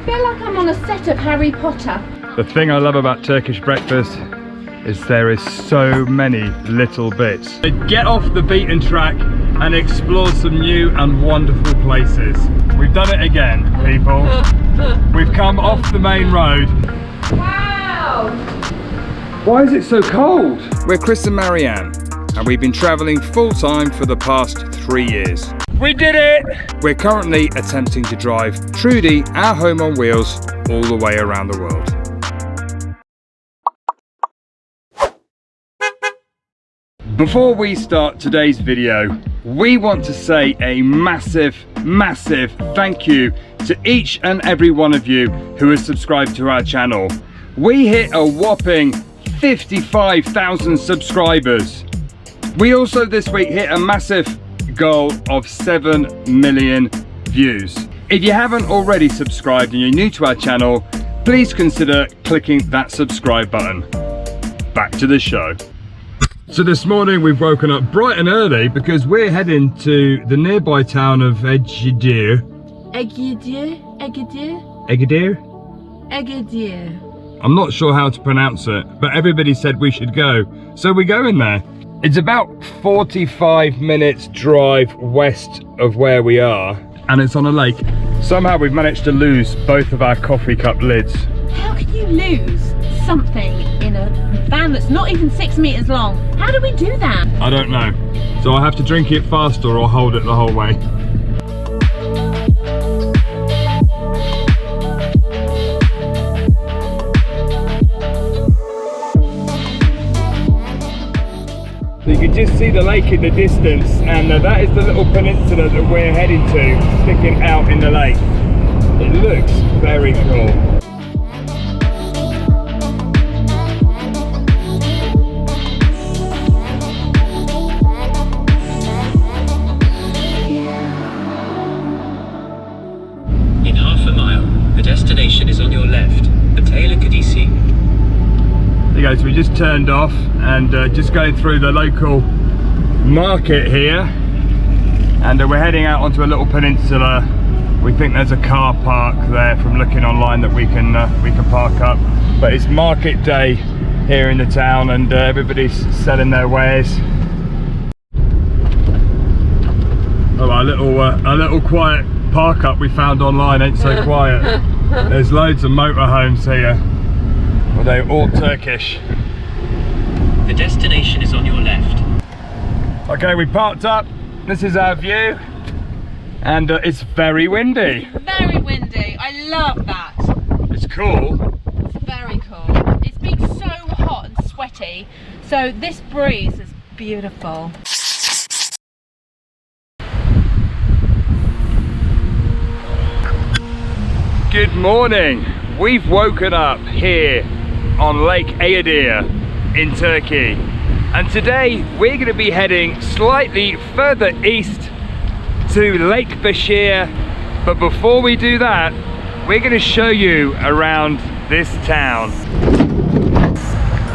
feel like I'm on a set of Harry Potter. The thing I love about Turkish breakfast is there is so many little bits. Get off the beaten track and explore some new and wonderful places. We've done it again, people. We've come off the main road. Wow! Why is it so cold? We're Chris and Marianne, and we've been travelling full-time for the past 3 years. We did it! We're currently attempting to drive Trudy, our home on wheels, all the way around the world. Before we start today's video, we want to say a massive thank you to each and every one of you who has subscribed to our channel. We hit a whopping 55,000 subscribers. We also this week hit a massive goal of 7 million views. If you haven't already subscribed and you're new to our channel, please consider clicking that subscribe button. Back to the show. So this morning we've woken up bright and early because we're heading to the nearby town of Agadir. Agadir? I'm not sure how to pronounce it, but everybody said we should go, so we're going there. It's about 45 minutes drive west of where we are, and it's on a lake. Somehow we've managed to lose both of our coffee cup lids. How can you lose something in a van that's not even 6 meters long? How do we do that? I don't know. So I have to drink it faster or hold it the whole way. So you can just see the lake in the distance, and that is the little peninsula that we're heading to, sticking out in the lake. It looks very cool. In half a mile, the destination is on your left, Batayla Kadisi. There you go, so we just turned off and just going through the local market here, and we're heading out onto a little peninsula. We think there's a car park there from looking online that we can park up, but it's market day here in the town and everybody's selling their wares. Oh, our little quiet park up we found online ain't so quiet. There's loads of motorhomes here. Well, they're all Turkish. The destination is on your left. Okay, we parked up. This is our view, and it's very windy. Very windy. I love that. It's cool. It's very cool. It's been so hot and sweaty, so this breeze is beautiful. Good morning. We've woken up here on Lake Agadir in Turkey, and today we're going to be heading slightly further east to Lake Bashir, but before we do that we're going to show you around this town.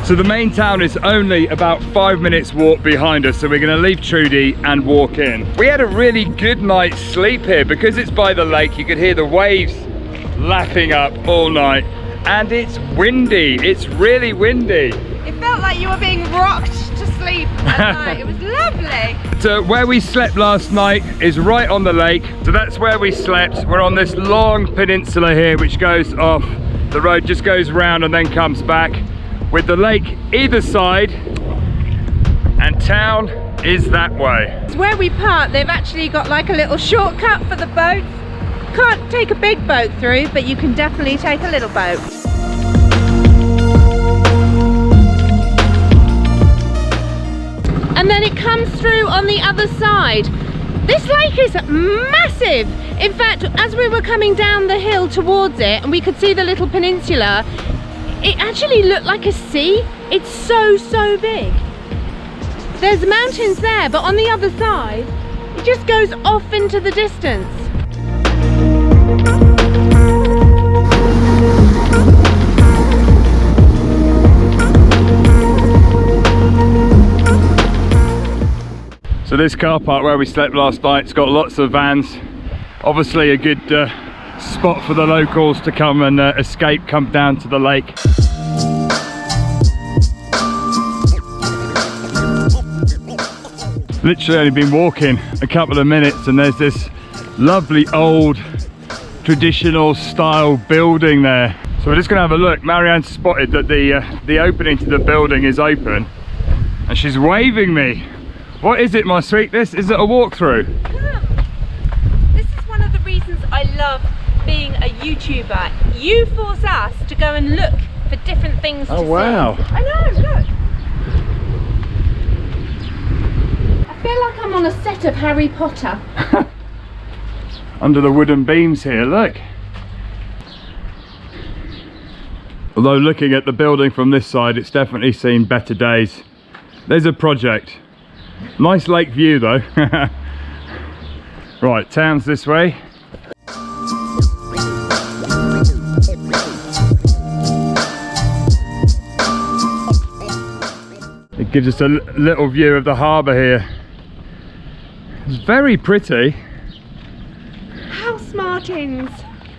So the main town is only about 5 minutes walk behind us, so we're going to leave Trudy and walk in. We had a really good night's sleep here because it's by the lake. You could hear the waves lapping up all night, and it's windy. It's really windy. It felt like you were being rocked to sleep at night. It was lovely. So where we slept last night is right on the lake, so that's where we slept. We're on this long peninsula here which goes off. The road just goes around and then comes back with the lake either side, and town is that way. It's where we parked. They've actually got like a little shortcut for the boats. Can't take a big boat through, but you can definitely take a little boat. And then it comes through on the other side. This lake is massive. In fact, as we were coming down the hill towards it and we could see the little peninsula, it actually looked like a sea. It's so big. There's mountains there, but on the other side, it just goes off into the distance. So this car park where we slept last night, it's got lots of vans. Obviously a good spot for the locals to come and escape, come down to the lake. Literally only been walking a couple of minutes and there's this lovely old traditional style building there. So we're just gonna have a look. Marianne spotted that the opening to the building is open and she's waving me. What is it, my sweetness? Is it a walkthrough? This is one of the reasons I love being a YouTuber. You force us to go and look for different things to see. Oh wow. I know, look. I feel like I'm on a set of Harry Potter. Under the wooden beams here, look. Although looking at the building from this side, it's definitely seen better days. There's a project. Nice lake view though. Right, town's this way. It gives us a little view of the harbour here. It's very pretty. Housemartins.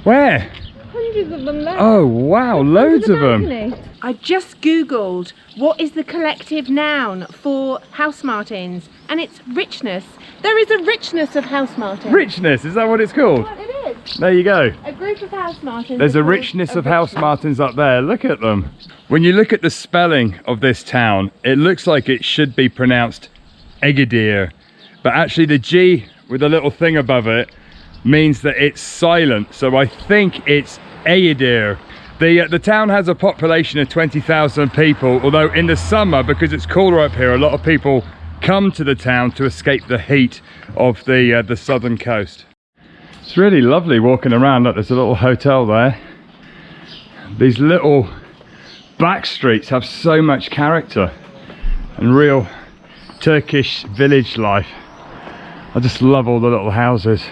Where? Hundreds of them there. Oh wow, loads of them. I just googled what is the collective noun for housemartins, and it's richness. There is a richness of housemartins. Richness, is that what it's called? Well, it is. There you go. A group of housemartins. There's are a called richness of richness. housemartins up there. Look at them. When you look at the spelling of this town, it looks like it should be pronounced Agadir, but actually the G with a little thing above it means that it's silent. So I think it's Agadir. The town has a population of 20,000 people, although in the summer, because it's cooler up here, a lot of people come to the town to escape the heat of the southern coast. It's really lovely walking around. Look, there's a little hotel there. These little back streets have so much character and real Turkish village life. I just love all the little houses.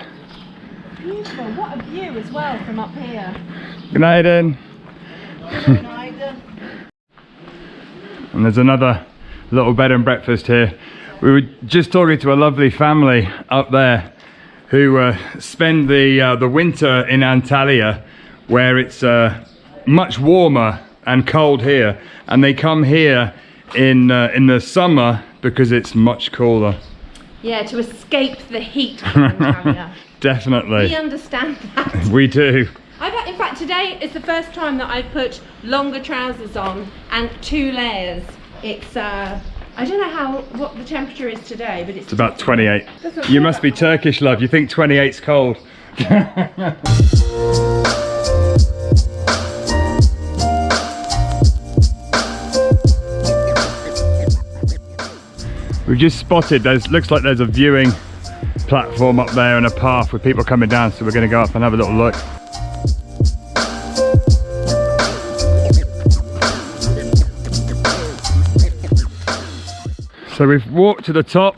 Beautiful. What a view as well from up here. Good night, Eden. And there's another little bed and breakfast here. We were just talking to a lovely family up there who spend the winter in Antalya, where it's much warmer and cold here, and they come here in the summer because it's much cooler. Yeah, to escape the heat of Antalya. Definitely. We understand that. We do. In fact, today is the first time that I've put longer trousers on and 2 layers. It's I don't know what the temperature is today, but it's About 28. Doesn't You feel must be that Turkish, love. You think 28's cold. We've just spotted, looks like there's a viewing platform up there and a path with people coming down, so we're going to go up and have a little look. So we've walked to the top.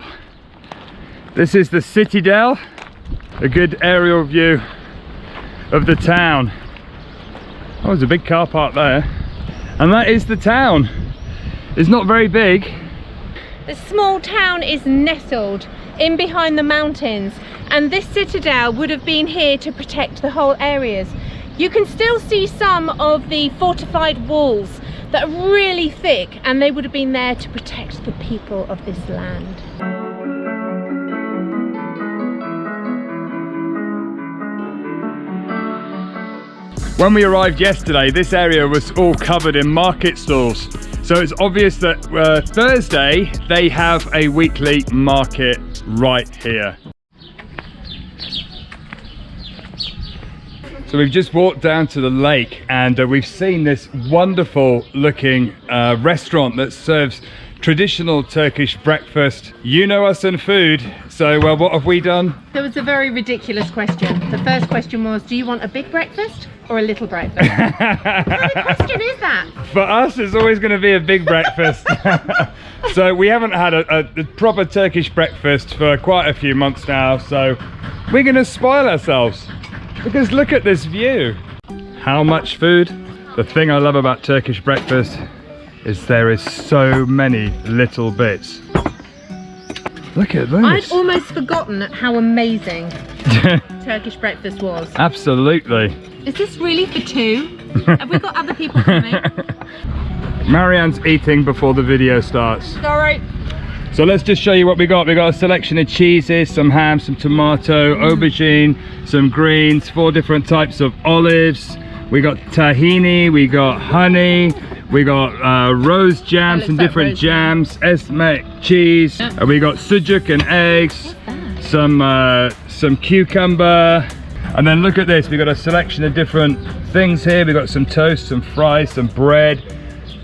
This is the Citadel, a good aerial view of the town. Oh, there's a big car park there. And that is the town. It's not very big. The small town is nestled in behind the mountains, and this citadel would have been here to protect the whole areas. You can still see some of the fortified walls that are really thick, and they would have been there to protect the people of this land. When we arrived yesterday, this area was all covered in market stalls. So it's obvious that Thursday they have a weekly market right here. So we've just walked down to the lake, and we've seen this wonderful looking restaurant that serves traditional Turkish breakfast. You know us and food, so what have we done? There was a very ridiculous question. The first question was, do you want a big breakfast or a little breakfast? What kind of question is that? For us, it's always going to be a big breakfast. So we haven't had a proper Turkish breakfast for quite a few months now, so we're going to spoil ourselves. Because look at this view. How much food? The thing I love about Turkish breakfast is there is so many little bits. Look at this. I'd almost forgotten how amazing Turkish breakfast was. Absolutely. Is this really for two? Have we got other people coming? Marianne's eating before the video starts. Sorry. So let's just show you what we got. We got a selection of cheeses, some ham, some tomato, aubergine, some greens, 4 different types of olives. We got tahini, we got honey, we got rose jam, some different jams, esme cheese. And we got sucuk and eggs, some cucumber. And then look at this, we got a selection of different things here. We got some toast, some fries, some bread,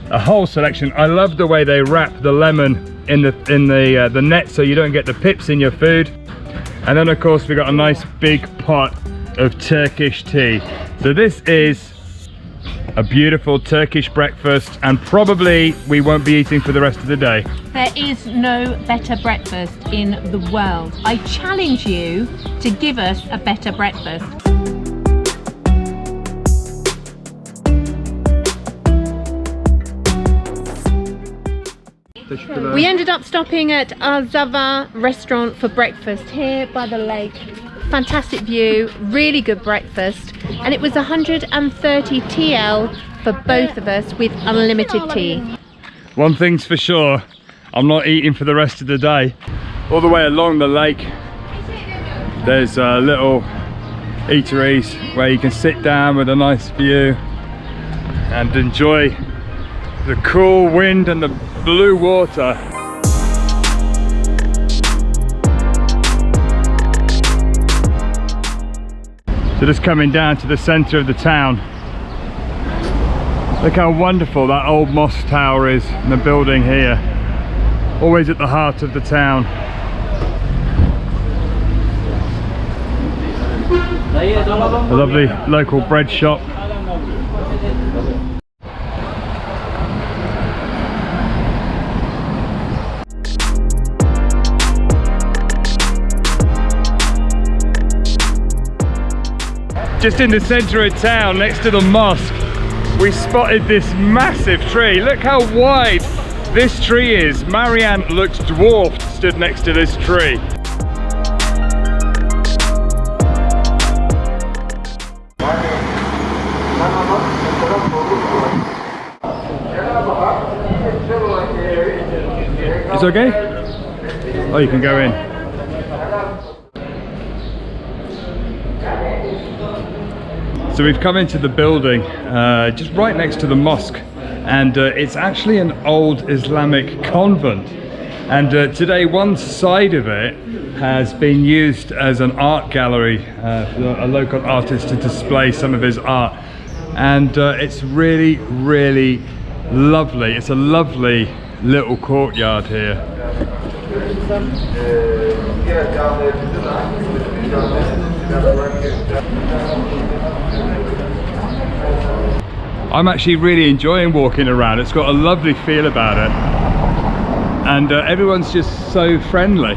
a whole selection. I love the way they wrap the lemon in the net so you don't get the pips in your food. And then of course we got a nice big pot of Turkish tea. So this is a beautiful Turkish breakfast, and probably we won't be eating for the rest of the day. There is no better breakfast in the world. I challenge you to give us a better breakfast. We ended up stopping at Arzava restaurant for breakfast here by the lake. Fantastic view, really good breakfast, and it was 130 TL for both of us with unlimited tea. One thing's for sure, I'm not eating for the rest of the day. All the way along the lake there's little eateries where you can sit down with a nice view and enjoy the cool wind and the blue water. So just coming down to the centre of the town. Look how wonderful that old mosque tower is, and the building here. Always at the heart of the town. A lovely local bread shop. Just in the centre of town, next to the mosque, we spotted this massive tree. Look how wide this tree is. Marianne looks dwarfed stood next to this tree. It's okay? Oh, you can go in. So we've come into the building just right next to the mosque, and it's actually an old Islamic convent, and today one side of it has been used as an art gallery for a local artist to display some of his art, and it's really lovely. It's a lovely little courtyard here. I'm actually really enjoying walking around. It's got a lovely feel about it, and everyone's just so friendly.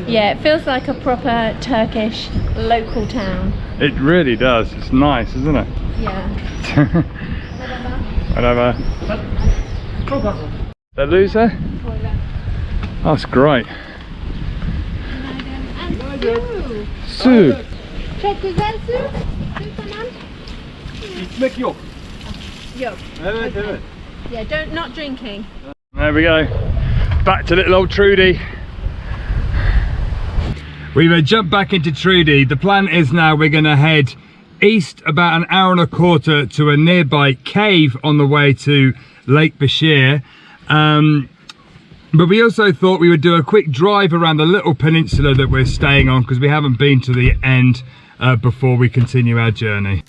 Yeah, it feels like a proper Turkish local town. It really does. It's nice, isn't it? Yeah. Whatever. The loser? That's great. Su. Çok güzel su. İçmek yok. Yok. Evet, evet. Yeah, not drinking. There we go. Back to little old Trudy. We've jumped back into Trudy. The plan is now we're going to head east about an hour and a quarter to a nearby cave on the way to Lake Bashir. But we also thought we would do a quick drive around the little peninsula that we're staying on, because we haven't been to the end before we continue our journey.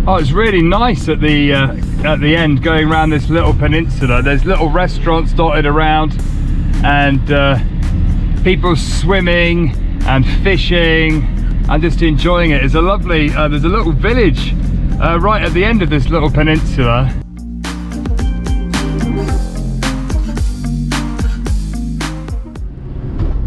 Oh, it's really nice at the end, going around this little peninsula. There's little restaurants dotted around, and people swimming and fishing and just enjoying it. It's a lovely, there's a little village right at the end of this little peninsula.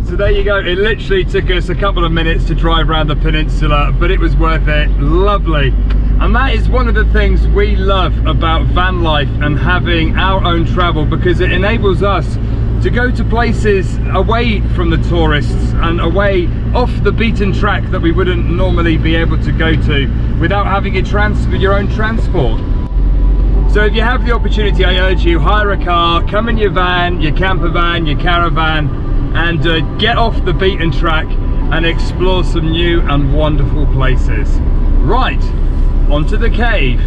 So there you go. It literally took us a couple of minutes to drive around the peninsula, but it was worth it. Lovely. And that is one of the things we love about van life and having our own travel, because it enables us to go to places away from the tourists and away off the beaten track that we wouldn't normally be able to go to without having your own transport. So if you have the opportunity, I urge you, hire a car, come in your van, your camper van, your caravan, and get off the beaten track and explore some new and wonderful places. Right, onto the cave.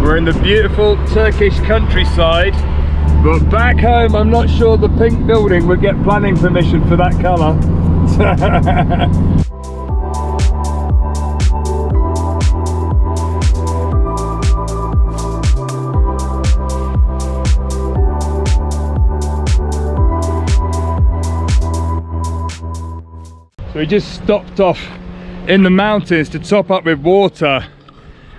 We're in the beautiful Turkish countryside, but back home I'm not sure the pink building would get planning permission for that colour. So we just stopped off in the mountains to top up with water.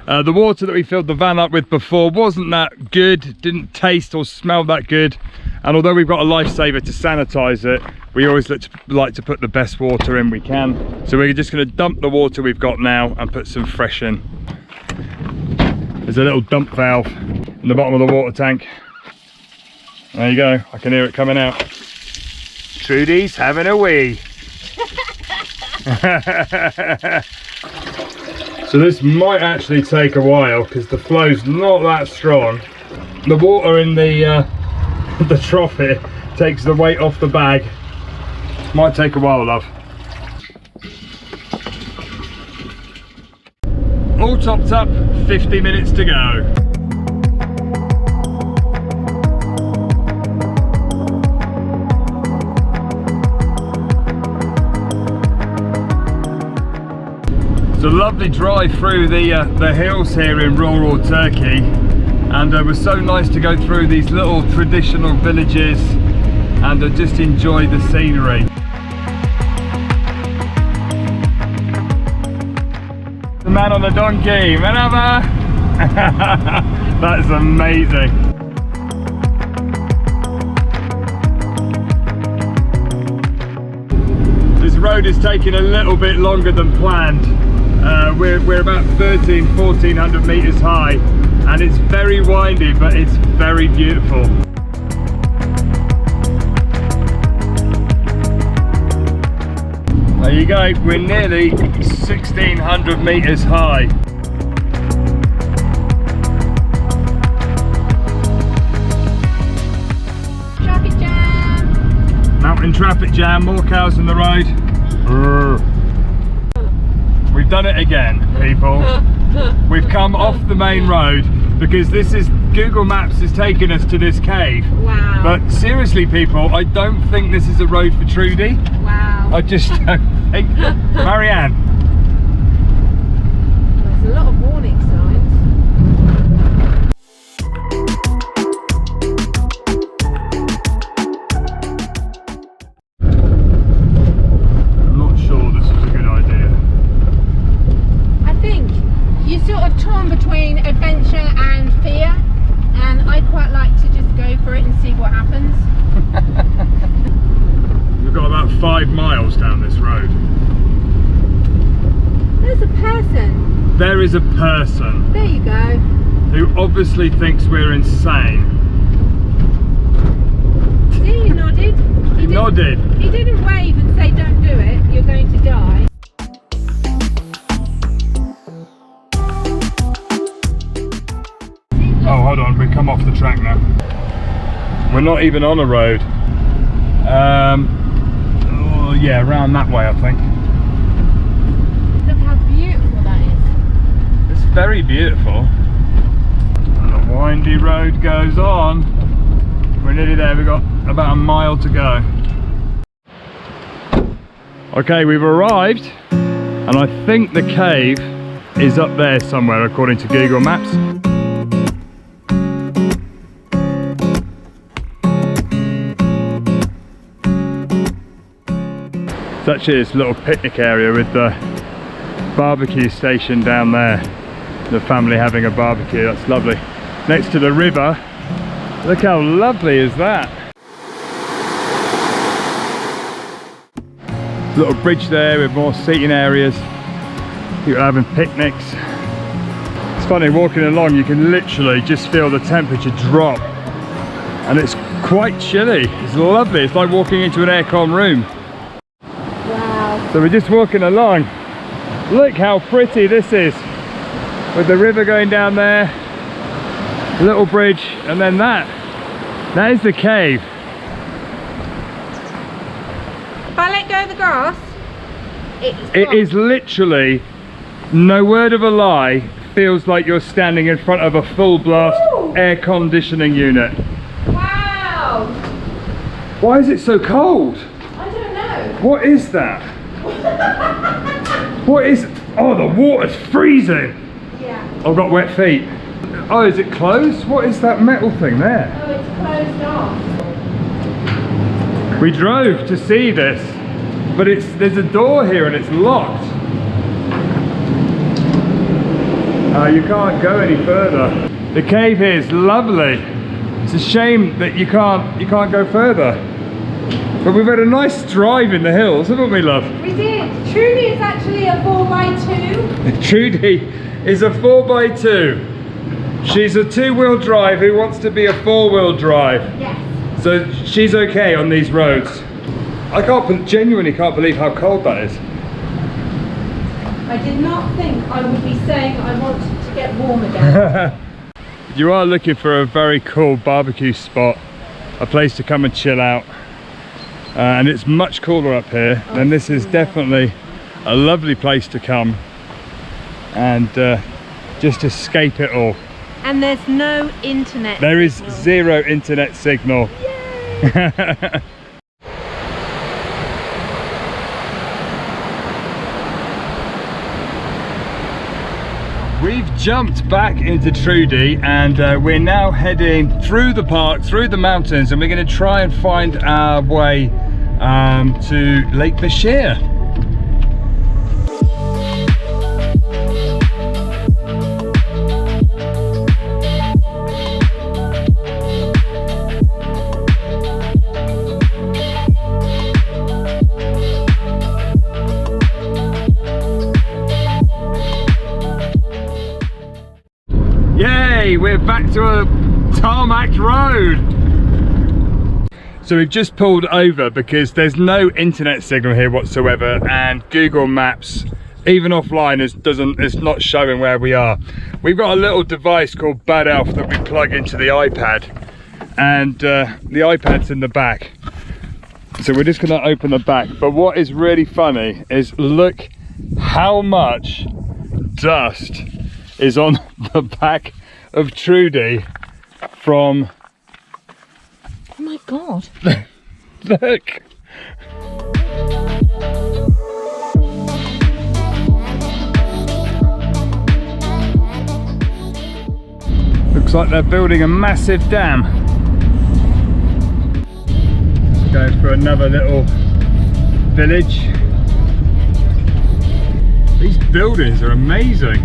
The water that we filled the van up with before wasn't that good, didn't taste or smell that good, and although we've got a lifesaver to sanitize it, we always like to put the best water in we can. So we're just going to dump the water we've got now and put some fresh in. There's a little dump valve in the bottom of the water tank. There you go, I can hear it coming out. Trudy's having a wee. So this might actually take a while because the flow's not that strong. The water in the trough here takes the weight off the bag. Might take a while, love. All topped up, 50 minutes to go. It's a lovely drive through the hills here in rural Turkey, and it was so nice to go through these little traditional villages and just enjoy the scenery. The man on the donkey, merhaba! That's amazing. This road is taking a little bit longer than planned. We're about 1400 meters high, and it's very windy, but it's very beautiful. There you go, we're nearly 1600 meters high. Traffic jam! Mountain traffic jam, more cars on the road. We've done it again, people. We've come off the main road because Google Maps has taken us to this cave. Wow. But seriously, people, I don't think this is a road for Trudy. Wow. I just don't think. Marianne. There's a lot of warning signs. I'm not sure this is a good idea. I think you're sort of torn between adventure and fear, and I quite like to just go for it and see what happens. We've got about 5 miles down this road. There's a person. There is a person There you go. who obviously thinks we're insane. See, you nodded. He nodded. He didn't wave and say don't do it, you're going to die. Oh, hold on, we've come off the track now. We're not even on a road. Oh, yeah, around that way, I think. Look how beautiful that is. It's very beautiful. And the windy road goes on. We're nearly there, we've got about a mile to go. Okay, we've arrived, and I think the cave is up there somewhere according to Google Maps. It's actually this little picnic area with the barbecue station down there. The family having a barbecue, that's lovely. Next to the river. Look how lovely is that? Little bridge there with more seating areas. People having picnics. It's funny, walking along, you can literally just feel the temperature drop. And it's quite chilly. It's lovely. It's like walking into an aircon room. Wow. So we're just walking along. Look how pretty this is. With the river going down there. Little bridge, and then that is the cave. If I let go of the grass, It is literally, no word of a lie, feels like you're standing in front of a full blast air conditioning unit. Wow! Why is it so cold? I don't know. What is that? What is, oh, the water's freezing. Yeah. I've got wet feet. Oh, is it closed? What is that metal thing there? Oh, it's closed off. We drove to see this, but there's a door here and it's locked. You can't go any further. The cave here is lovely. It's a shame that you can't go further. But we've had a nice drive in the hills, haven't we, love? We did. Trudy is actually a 4x2. Trudy is a 4x2. She's a two-wheel drive who wants to be a four-wheel drive. Yes. So she's okay on these roads. I genuinely can't believe how cold that is. I did not think I would be saying I want to get warm again. You are looking for a very cool barbecue spot, a place to come and chill out. And it's much cooler up here, then this is definitely a lovely place to come and just escape it all. And there's no internet. There is zero internet signal. Yay! We've jumped back into Trudy and we're now heading through the park, through the mountains, and we're going to try and find our way to Lake Bashir. Yay, we're back to a tarmac road. So we've just pulled over because there's no internet signal here whatsoever, and Google Maps, even offline, it's not showing where we are. We've got a little device called Bad Elf that we plug into the iPad, and the iPad's in the back. So we're just going to open the back. But what is really funny is look how much dust is on the back of Trudy from... Oh my god. Look. Looks like they're building a massive dam. Going for another little village. These buildings are amazing.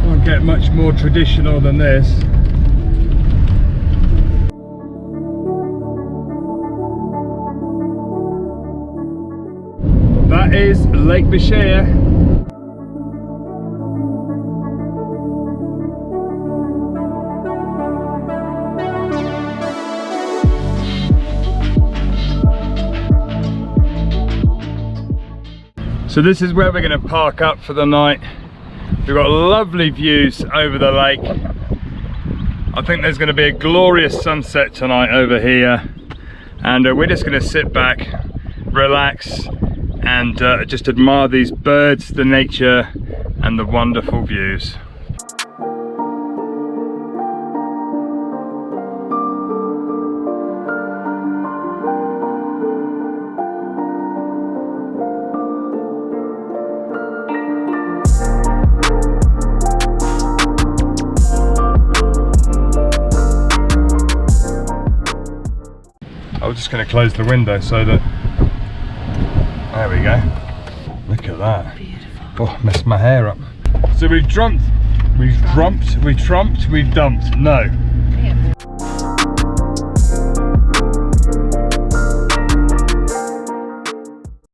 Can't get much more traditional than this. That is Lake Bashir. So this is where we're going to park up for the night. We've got lovely views over the lake. I think there's going to be a glorious sunset tonight over here, and we're just going to sit back, relax, and just admire these birds, the nature, and the wonderful views. I'm just going to close the window so that, there we go, look at that. Beautiful. Oh, messed my hair up. So we've dumped, no,